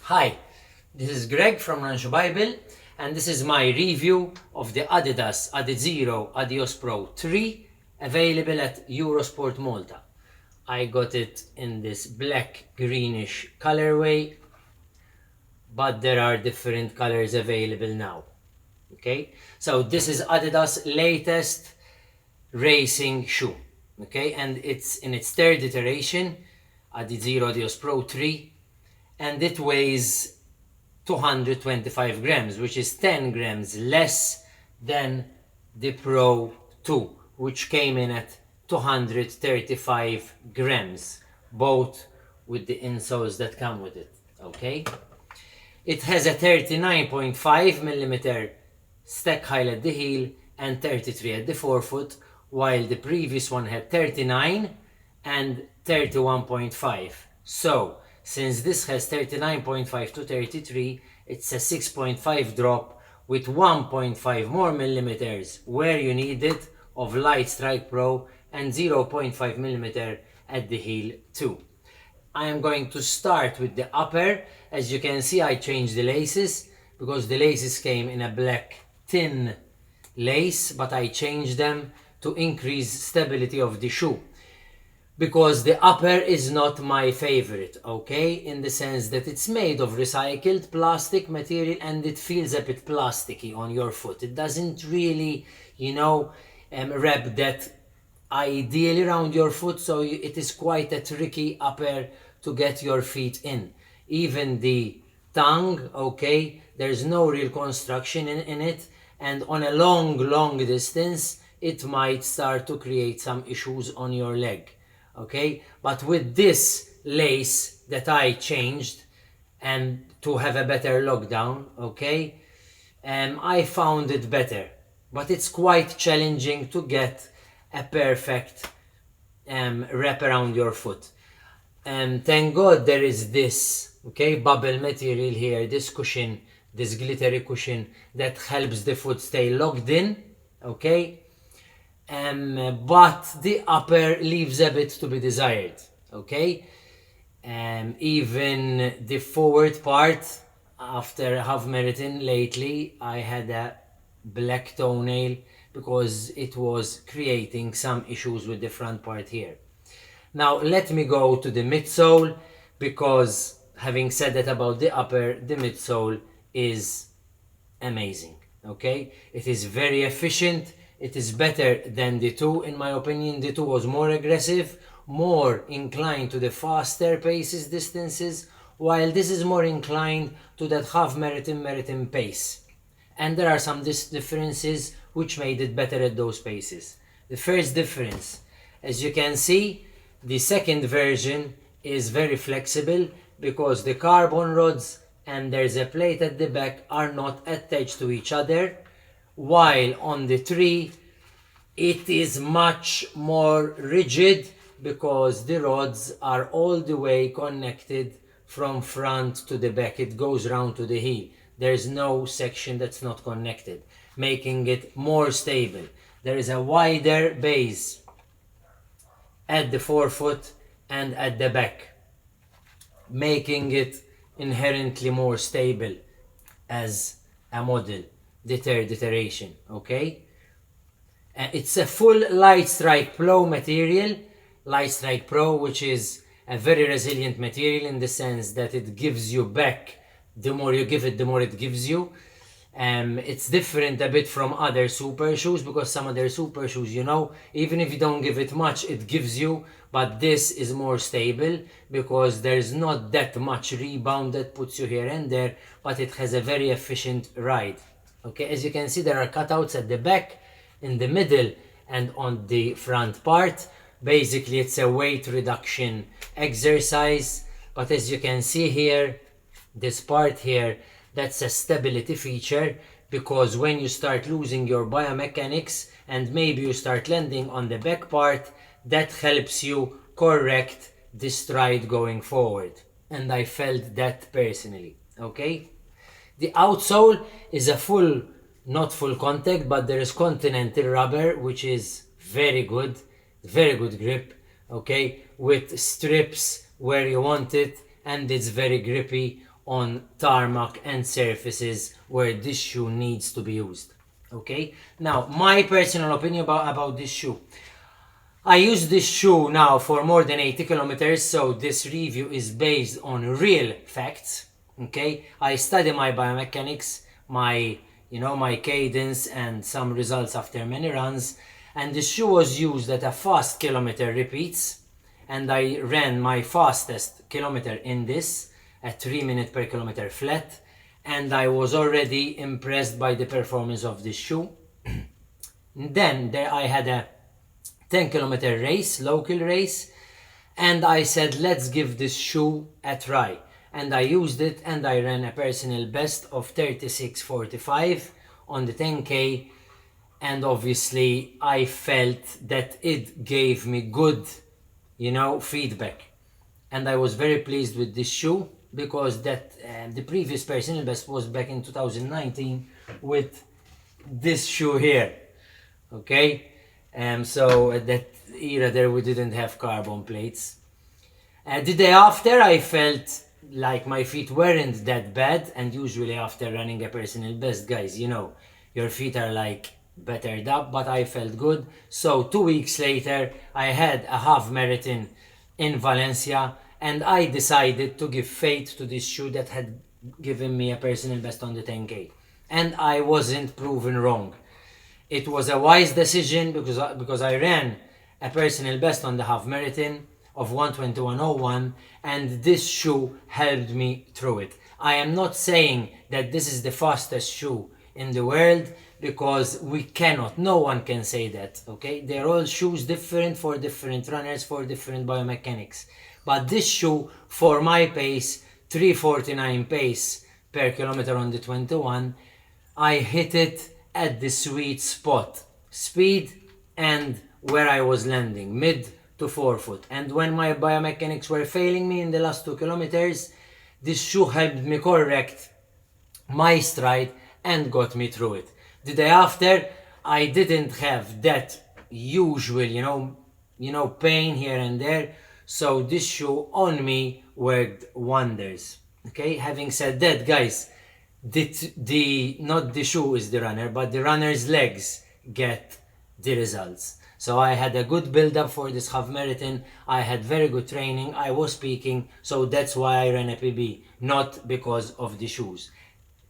Hi, this is Greg from Rancho Bible, and this is my review of the Adidas Adizero Adios Pro 3 available at Eurosport Malta. I got it in this black greenish colorway, but there are different colors available now. Okay, so this is Adidas latest racing shoe. Okay, and it's in its third iteration, Adizero Adios Pro 3, and it weighs 225 grams, which is 10 grams less than the Pro 2, which came in at 235 grams, both with the insoles that come with it. Okay, it has a 39.5 millimeter stack height at the heel and 33 at the forefoot, while the previous one had 39 and 31.5. So since this has 39.5 to 33, it's a 6.5 drop with 1.5 more millimeters where you need it of Light Strike Pro and 0.5 millimeter at the heel too. I am going to start with the upper. As you can see, I changed the laces because the laces came in a black tin lace, but I changed them to increase stability of the shoe, because the upper is not my favorite, okay, in the sense that it's made of recycled plastic material and it feels a bit plasticky on your foot. It doesn't really, wrap that ideally around your foot, so it is quite a tricky upper to get your feet in. Even the tongue, okay, there's no real construction in it, and on a long distance it might start to create some issues on your leg. Okay, but with this lace that I changed and to have a better lockdown, okay, I found it better, but it's quite challenging to get a perfect wrap around your foot. Thank God there is this, okay, bubble material here, this cushion, this glittery cushion that helps the foot stay locked in, okay. But the upper leaves a bit to be desired, okay. Even the forward part, after half marathon lately, I had a black toenail because it was creating some issues with the front part here. Now let me go to the midsole, because having said that about the upper, the midsole is amazing, okay. It is very efficient. It is better than the two, in my opinion. The two was more aggressive, more inclined to the faster paces, distances, while this is more inclined to that half marathon pace. And there are some differences which made it better at those paces. The first difference, as you can see, the second version is very flexible because the carbon rods and there's a plate at the back are not attached to each other, while on the 3 it is much more rigid because the rods are all the way connected from front to the back. It goes round to the heel. There's no section that's not connected, making it more stable. There is a wider base at the forefoot and at the back, making it inherently more stable as a model, the third iteration, okay. It's a full Light Strike Pro material, Light Strike Pro, which is a very resilient material in the sense that it gives you back. The more you give it, the more it gives you. It's different a bit from other super shoes, because some other super shoes, even if you don't give it much, it gives you, but this is more stable because there's not that much rebound that puts you here and there, but it has a very efficient ride. Okay, as you can see, there are cutouts at the back, in the middle, and on the front part. Basically, it's a weight reduction exercise, but as you can see here, this part here, that's a stability feature, because when you start losing your biomechanics and maybe you start landing on the back part, that helps you correct the stride going forward. And I felt that personally, okay. The outsole is a full, not full contact, but there is continental rubber, which is very good grip, okay, with strips where you want it, and it's very grippy on tarmac and surfaces where this shoe needs to be used. Okay, now my personal opinion about this shoe. I use this shoe now for more than 80 kilometers, so this review is based on real facts. Okay, I study my biomechanics, my my cadence and some results after many runs, and the shoe was used at a fast kilometer repeats, and I ran my fastest kilometer in this at 3 minutes per kilometer flat, and I was already impressed by the performance of this shoe. Then there I had a 10-kilometer race, local race, and I said let's give this shoe a try, and I used it and I ran a personal best of 36:45 on the 10k, and obviously I felt that it gave me good feedback, and I was very pleased with this shoe because that the previous personal best was back in 2019 with this shoe here. Okay, so at that era there we didn't have carbon plates. The day after I felt like my feet weren't that bad, and usually after running a personal best, guys, your feet are like bettered up, but I felt good. So 2 weeks later I had a half marathon in Valencia, and I decided to give faith to this shoe that had given me a personal best on the 10k, and I wasn't proven wrong. It was a wise decision because I ran a personal best on the half marathon of 1:21:01, and this shoe helped me through it. I am not saying that this is the fastest shoe in the world, because we cannot, no one can say that. Okay, they're all shoes different for different runners, for different biomechanics, but this shoe for my pace, 3:49 pace per kilometer on the 21, I hit it at the sweet spot, speed and where I was landing, mid to forefoot. And when my biomechanics were failing me in the last 2 kilometers, this shoe helped me correct my stride and got me through it. The day after I didn't have that usual pain here and there, so this shoe on me worked wonders. Okay, having said that, guys, not the shoe is the runner, but the runner's legs get the results. So I had a good build up for this half marathon. I had very good training. I was peaking, so that's why I ran a PB, not because of the shoes.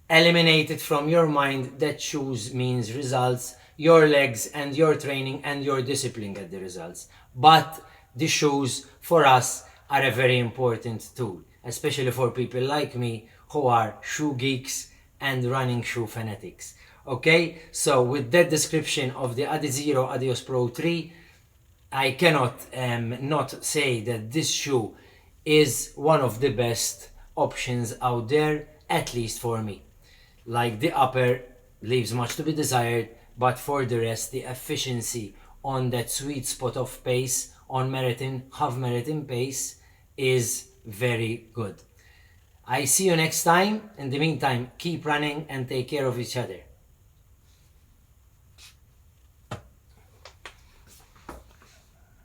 Eliminate it from your mind that shoes means results. Your legs and your training and your discipline get the results. But the shoes for us are a very important tool, especially for people like me who are shoe geeks and running shoe fanatics. Okay, so with that description of the Adizero Adios Pro 3, I cannot not say that this shoe is one of the best options out there, at least for me. Like, the upper leaves much to be desired, but for the rest, the efficiency on that sweet spot of pace on marathon, half marathon pace is very good. I see you next time. In the meantime, keep running and take care of each other.